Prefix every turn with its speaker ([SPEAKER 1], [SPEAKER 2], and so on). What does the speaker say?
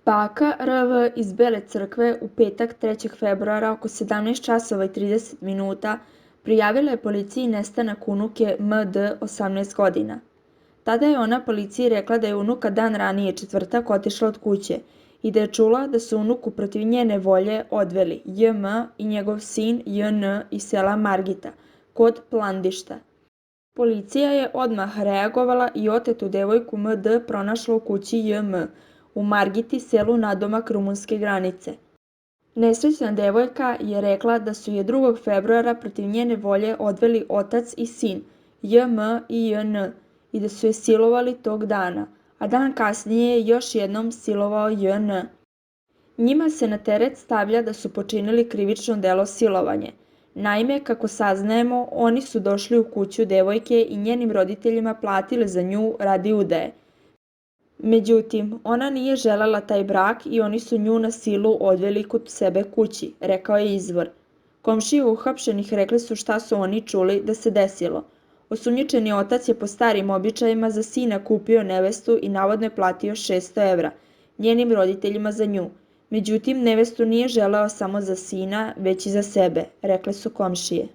[SPEAKER 1] Baka R.V. iz Bele Crkve u petak 3. februara oko 17 časova i 30 minuta prijavila je policiji nestanak unuke M.D. 18 godina. Tada je ona policiji rekla da je unuka dan ranije, četvrtak, otišla od kuće i da je čula da su unuku protiv njene volje odveli J.M. i njegov sin J.N. iz sela Margita, kod Plandišta. Policija je odmah reagovala i otetu devojku M.D. pronašla u kući J.M. u Margiti, selu nadomak rumunske granice. Nesrećna devojka je rekla da su je 2. februara protiv njene volje odveli otac i sin, J.M. i J.N. i da su je silovali tog dana, a dan kasnije je još jednom silovao J.N. Njima se na teret stavlja da su počinili krivično delo silovanje. Naime, kako saznajemo, oni su došli u kuću devojke i njenim roditeljima platili za nju radi udaje. Međutim, ona nije želela taj brak i oni su nju na silu odveli kod sebe kući, rekao je izvor. Komšije uhapšenih rekli su šta su oni čuli da se desilo. Osumnjičeni otac je po starim običajima za sina kupio nevestu i navodno je platio 600 evra, njenim roditeljima za nju. Međutim, nevestu nije želeo samo za sina, već i za sebe, rekle su komšije.